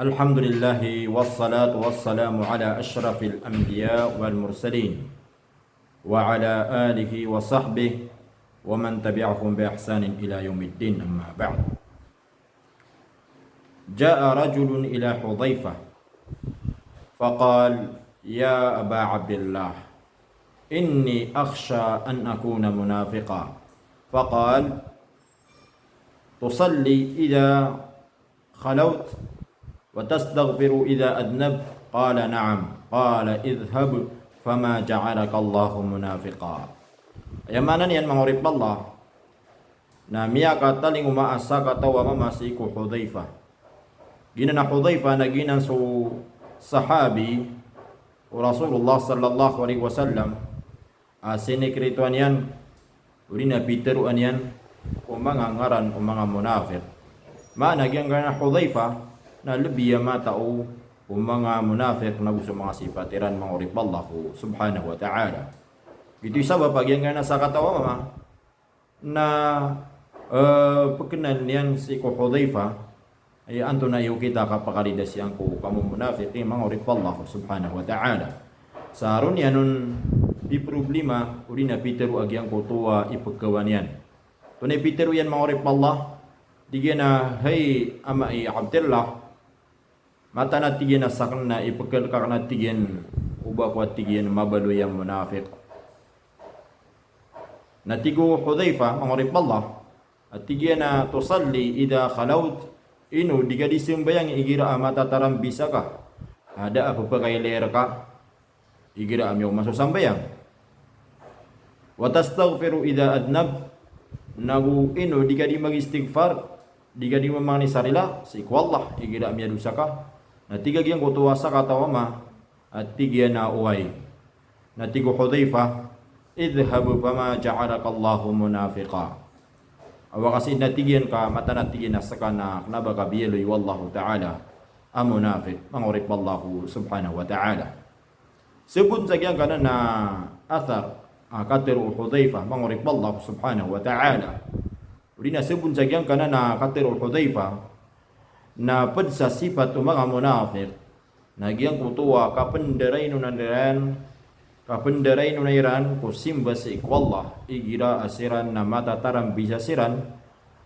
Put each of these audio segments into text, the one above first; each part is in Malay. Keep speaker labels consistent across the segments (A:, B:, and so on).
A: Alhamdulillahi wassalatu wassalamu ala ashrafil anbiya wal mursalin wa ala alihi wa sahbihi wa man tabi'ahum bi ihsanin ila yaumiddin, amma ba'd. Ja'a rajulun ila Hudzaifah faqala ya Aba Abdillah inni akhsha an akuna munafiqan faqala tusalli idha khalawt wa tastaghfiru idha adnab qala na'am qala idhhab fama ja'alaka Allahu munafiqa. Yamanan yan mangurip Allah na miya kataling umaasa katawa mamasiku Hudzaifah. Gina na Hudzaifah na ginan su sahabi Rasulullah sallallahu alaihi wasallam sinekrituan yan uri na piteruan yan mga ngaran mga munafik. Maana gyang na Hudzaifah na lebih matao mga munafik na gusto mga sipatiran mangurip Allah subhanahu wa ta'ala. Gitu sabab pag yan nga sa katawa mama na pagkanan yan si ko Hudzaifah ay anto na yung kita kapakalidas yan ko kamu munafik mangurip Allah subhanahu wa ta'ala. Sa aron yan nun di problema uri na piteru agyang ko tuwa ipagkawan yan. Tunay piteru yan mangurip Allah digyan na hey ama Abdillah mata na tigyan na sakang na ipagkal ka na tigyan uba ko at tigyan mabalo yang munafik. Natigo Hudzaifah mangurip Allah at tigyan na tusalli idha khalawt inu diga disimbayang igira mata taram bisa ka ada apa pakailer ka igira amyo masusambayang wa tastaghfiru idha adnab nagu inu diga di magistighfar diga di memangni sarila si ku Allah igira amya dosa ka. Natiga gyang kutuwasa katawa ma at tigya na uway. Natigo Hudzaifah idhhab fama ja'alaka Allahu munafiqa. Awa kasi natigyan ka mata natigyan na saka na nabaka biyeloy wallahu ta'ala munafiq mangurip Allahu subhanahu wa ta'ala. Sebut sagyan kana na athar katiru Hudzaifah mangurip Allah subhanahu wa ta'ala. Uri na sebut sagyan kana na katiru Hudzaifah na pedsa sifat mga munafik nagyang kutuwa kapenderay nunandiran kapenderay nunairan kusimba si Allah igira asiran na matataram bisa siran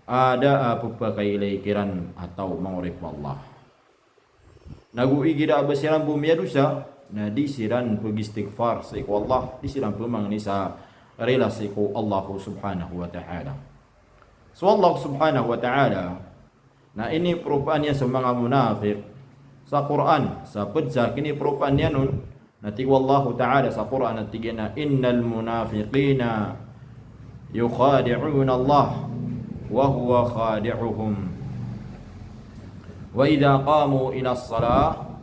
A: ada apupakailaikiran atau mangurip Allah nagu igira abasiran bumia dosa na disiran pagistighfar si Allah disiran pemangni sa relasi ku Allah subhanahu wa ta'ala. So Allah subhanahu wa ta'ala na ini perupaannya sa mga munafik sa Quran sa pedsa kini perupaannya nun nati wallahu ta'ala sa Quran natigina innal munafiqina yukhadi'una Allah wa huwa khadi'uhum wa idha qamu ila as-salah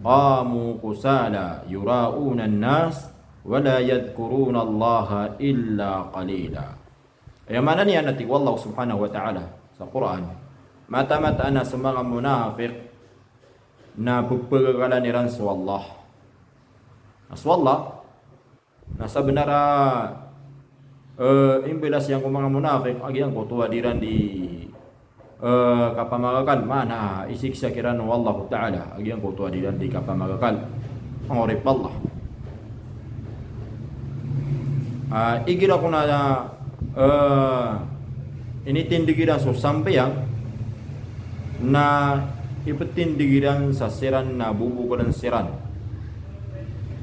A: qamu kusala yura'una an-nas wa la yadhkuruna Allah illa qalila. Yang mana ni nati wallahu subhanahu wa ta'ala sa Quran mata-mata na sa mga munafik na pagpagkakalan niran sa Allah. Aswallah na sa benara imbilas yang mga munafik agyang kutuwa diran di kapamagakan mana isiksa kiran wallahu ta'ala agyang kutuwa diran di kapamagakan mangurip Allah. Igira ko na initindigiran so sampayang na ipetindigiran sa siran na bubukulan siran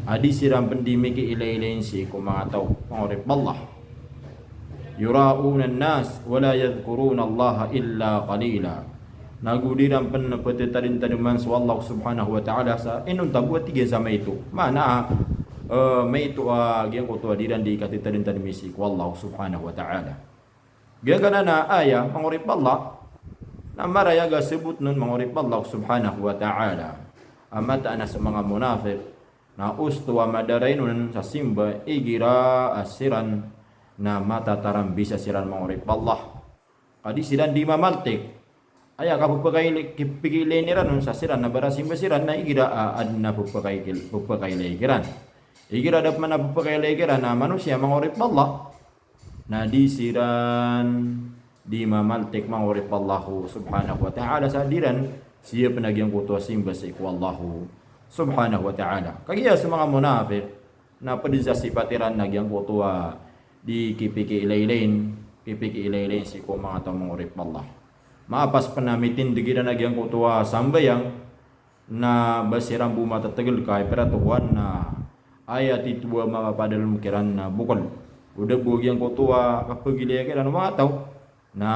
A: adi siran pendimiki ilailain si kumangatau mangurip Allah yura'una an-nas wala yadhkuruna Allah illa qalila nagudiran penepetitarin taduman sa Allah subhanahu wa ta'ala sa inun tabuat tiga sama itu mana may itu gyang kutuwa diran di katitarin tadumisi ku Allah subhanahu wa ta'ala gyang kana na aya mangurip Allah na marayaga sebut nun mangurip Allah subhanahu wa ta'ala amata na sa mga munafik na ustuwa madaray nun sa simba igira asiran na matataram bisa siran mangurip Allah kadi siran di mamaltik aya kapupakailiran nun sa siran na barasimba siran na igira ad na pupakailikiran igira dapat mana pupakailikiran na manusia mangurip Allah na disiran di mamaltik mangurip Allah subhanahu wa ta'ala sa diran siya panagyang kutuwa simba sa iku Allahu subhanahu wa ta'ala. Kaya sa mga munafik na padisa si patiran nagyang kutuwa di kipiki ilaylain si ko mga tamong urip Allah. Maapas pa na mitindigin na nagyang kutuwa sambayang na basirang bumatatagal kay pero tuwan na ayat itu mapapadal mukiran na bukol. Udah bugyang kutuwa kapag iliyakiran mga tao na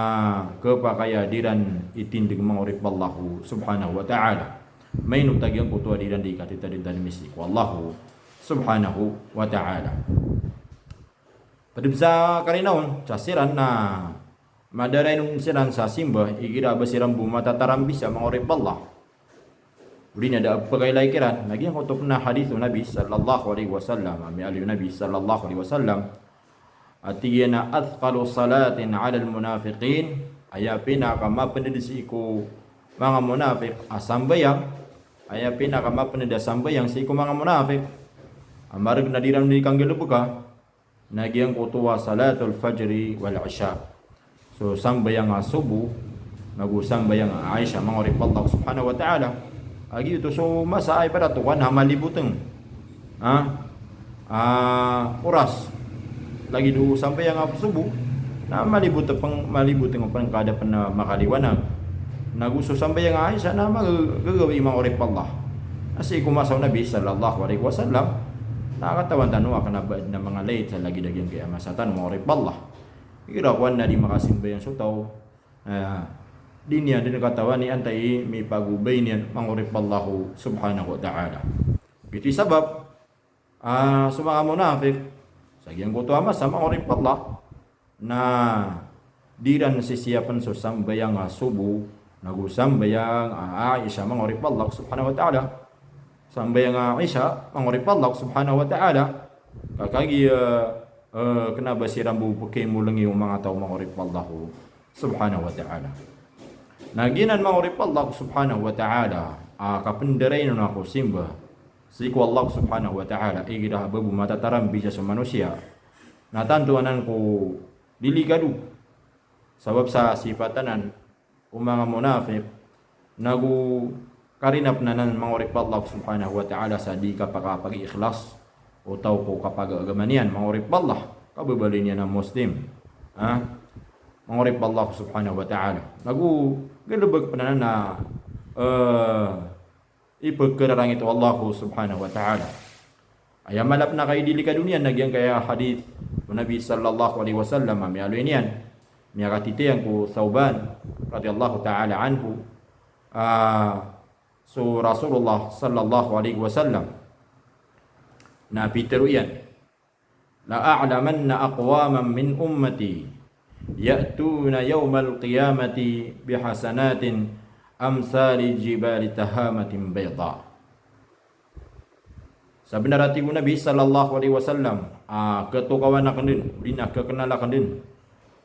A: kepakaya diran itindig mangurip Allahu subhanahu wa ta'ala. May nutagyang kutuwa diran di katita din tani misik wallahu subhanahu wa ta'ala. Padibsa karinawon casiran na madaray nung siran sa simba ikira basirang bumatataram bisa mangurip Allah. Uli na da pagkailay kiran nagyang kutup na hadithu Nabi sallallahu alaihi wasallam ami aliw Nabi sallallahu alaihi wasallam at na athqalu salatin ala almunafiqin aya pinakamapanidis iku mga munafik asambayang aya pinakamapanidis sambayang si iku mga munafik amarag na diram ni kang gilubuka nagyang kutuwa salatul fajri wal isya. So sambayang subuh sambayang Aisha mangurip Allah subhanahu wa ta'ala agi ito so masaay para tuwan ha malibuteng oras lagi do sampai yang subuh na malibuteng pang kada pa na makaliwanag nagusto sampai yang Aisha na magagawi mga urip Allah kasi kumasaw Nabi sallallahu alaihi wasallam nakatawan tanong ka na ba na mga late sa lagi dagyang kaya masatan mga urip Allah irawan na di makasimba yang sutaw di niya din katawan ni antay may pagubay niya mangurip Allahu subhanahu wa ta'ala. Iti sabab sa mga munafik sa giyang kutuwa sa mangurip Allah na diran sisiyapan sa sambayang subu nagusambayang Aisha mangurip Allah subhanahu wa ta'ala sambayang Aisha mangurip Allah subhanahu wa ta'ala kakagi kenapa siram bupukin mulangi yung mga tao mangurip Allahu subhanahu wa ta'ala. Naginan mangurip Allah subhanahu wa ta'ala kapenderay nun ako simba siku Allah subhanahu wa ta'ala igira babu matataram bisa sa manusia natantuanan ko diligado sabab sa sipatanan mga munafik nagu karinap nanan mangurip Allah subhanahu wa ta'ala sa di kapag ikhlas o tao ko kapag agamanian mangurip Allah kababali niya ng Muslim mangurip Allah subhanahu wa ta'ala nagu galubag pa na ipagkararang ito Allah subhanahu wa ta'ala ay malap na kay dili ka duniya nagyang kaya hadith ng Nabi sallallahu alaihi wasallam may aloy niyan may katitiyan ko Thawban radiyallahu ta'ala anhu so Rasulullah sallallahu alaihi wasallam na pitero yan la a'lamanna aqwaman min ummati ya'tuna yawmal qiyamati bihasanatin amsali jibali tahamatin bayda. Sa binarati ko Nabi sallallahu alaihi wasallam ketukawan na kandin dina kekenala kandin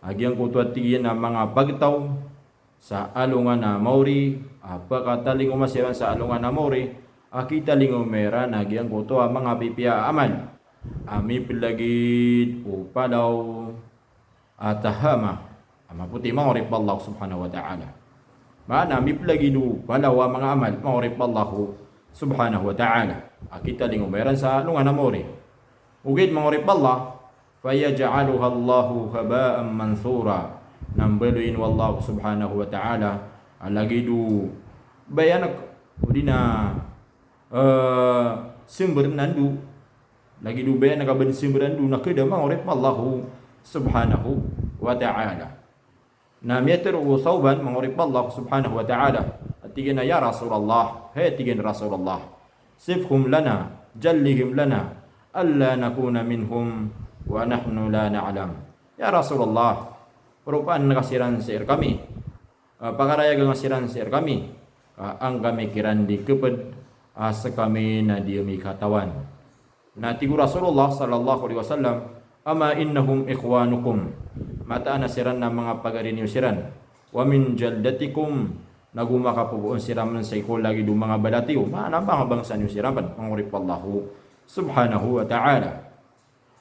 A: agyang kutuat tigian na mga bagtaw sa alungan na mauri pagkataling umasiran sa alungan na mauri akita lingumera nagyang kutuwa mga pipia amal ami pilagid upalaw atahama maputi mangurip Allah subhanahu wa ta'ala mana miplagidu palawa mga amal mangurip Allah subhanahu wa ta'ala akita lingumeran sa lungan amore ugid mangurip Allah fayaj'aluha Allahu haba'an mansura nambaluin wallahu subhanahu wa ta'ala alagidu bayanak udina sumber nandu lagi du bayan nakaban sumber nandu nakeda mangurip Allah subhanahu wa ta'ala. Nam yatru Thawban mangurip Allah subhanahu wa ta'ala. Atigina ya Rasulullah, hey tigin Rasulullah. Sifhum lana, jallihim lana, alla nakuna minhum wa nahnu la na'lam. Ya Rasulullah, perupaan nakasiran sir kami. Pakaraya ngasiran sir kami. Ang kami kiran di keped asa kami na diumi katawan. Na tigu Rasulullah sallallahu alaihi wasallam ama innahum ikhwanukum mata nasiran na mga pagarinyo siran wa min jaldatikum nagumakapubuon siraman sa iko lagi do mga balatiw maana mga bangsa niyo siraman mangurip Allahu subhanahu wa ta'ala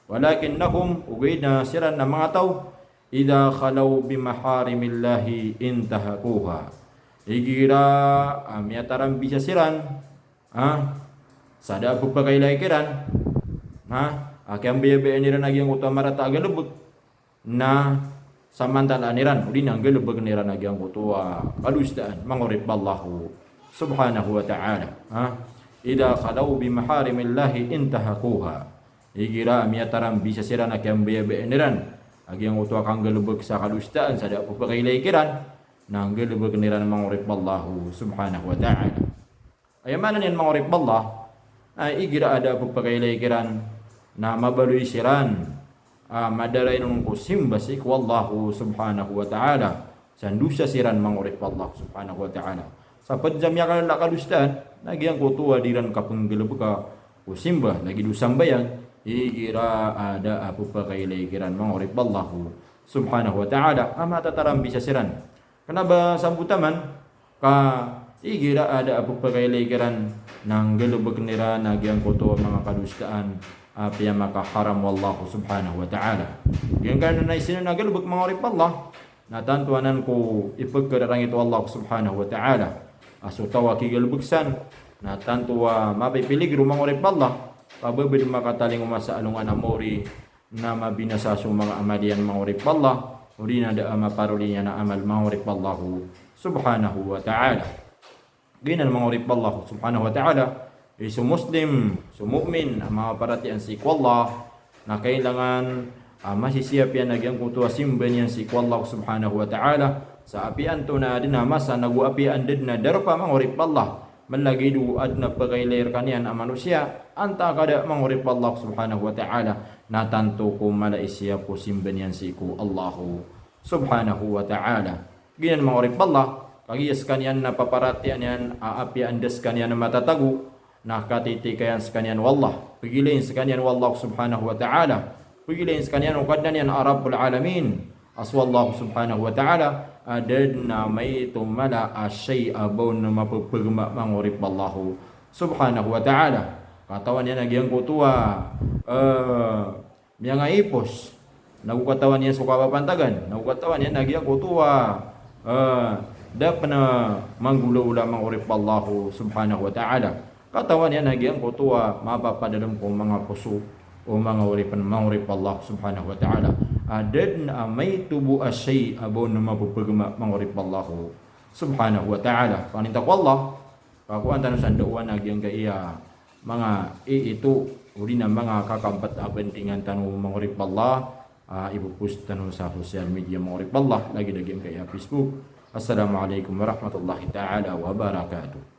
A: walakinnahum ugayna siran na mga taw idha khalaw bimaharimillahi intahakuha igira miataran bisa siran sada apa pakai laikiran akyang bebe niran agyang utama rata aga lebek na samantala niran udin ang gelebeg niran agyang kutua kadustaan mangurip ballahu subhanahu wa ta'ala ida khalau bi maharimillahi intahakuha igira miataran bisa siran akyang bebe niran agyang utua kang gelebeg sa kadustaan sada apa pakai laikiran nang gelebeg niran mangurip ballahu subhanahu wa ta'ala ayamanan yan mangurip ballah ay igira ada apa pakai laikiran na mabaluy siran madaray nung kusimba sik wallahu subhanahu wa ta'ala sandusa siran mangurip Allah subhanahu wa ta'ala sapad jamya kan lakadustan lagi yang kutua diran kapenggeleb ka kusimba lagi dusambayan igira ada apa pakai laikiran mangurip Allah subhanahu wa ta'ala amata taram bisa siran kenapa sambutaman ka igira ada apa pakai laikiran nang gelebeg nira nagyang kutua mga kadustaan api maka haram wallahu subhanahu wa ta'ala yang kana na isina nagalbek mangurip Allah natantuanan ko ipagkarang ito Allah subhanahu wa ta'ala aso tawa kigalbeksan natantua mapipiligro mangurip Allah pababid makataling umasa alungan amori na mabinasa sa mga amalian mangurip Allah uri na da maparulinya na amal mangurip Allah subhanahu wa ta'ala ginan mangurip Allah subhanahu wa ta'ala Muslim, mu'min, mga paratian si Allah na kailangan masisiyap yan nagyang kutua simban yan si Allah subhanahu wa ta'ala sa apian to na din na masa naguapian din na darpa mangurip Allah malagi duad na pagailayer kanian ang manusia anta kada mangurip Allah subhanahu wa ta'ala natanto ko malaisiyap ko simban yan si Allah subhanahu wa ta'ala ginan mangurip Allah kagiyas kanian na paparatian yan aapian des kanian na matatago nakatitikayan sekalian wallah pagilin sekalian wallah subhanahu wa ta'ala pagilin sekalian ukadnan yan Rabbul Alamin aswallahu subhanahu wa ta'ala adadna may tumala asyay abaw na mapapagma mangurip wallahu subhanahu wa ta'ala katawan yan nagyang kutua mga ipos nagukatawan yan sukapapantagan nagukatawan yan nagyang kutua dapat na manggula-ula mangurip wallahu subhanahu wa ta'ala katawan yan nagyang kutua mapapadalam ko mga puso o mga uripan mangurip Allah subhanahu wa ta'ala adad na may tubo asyay abo na mapupagma mangurip Allah subhanahu wa ta'ala paninta ko Allah kakuan tanong sandawan nagyang kaya mga ito uri na mga kakampat abantingan tanong mangurip Allah ipupost tanong sa social media mangurip Allah lagi-lagi kaya Facebook. Assalamualaikum warahmatullahi ta'ala wabarakatuh.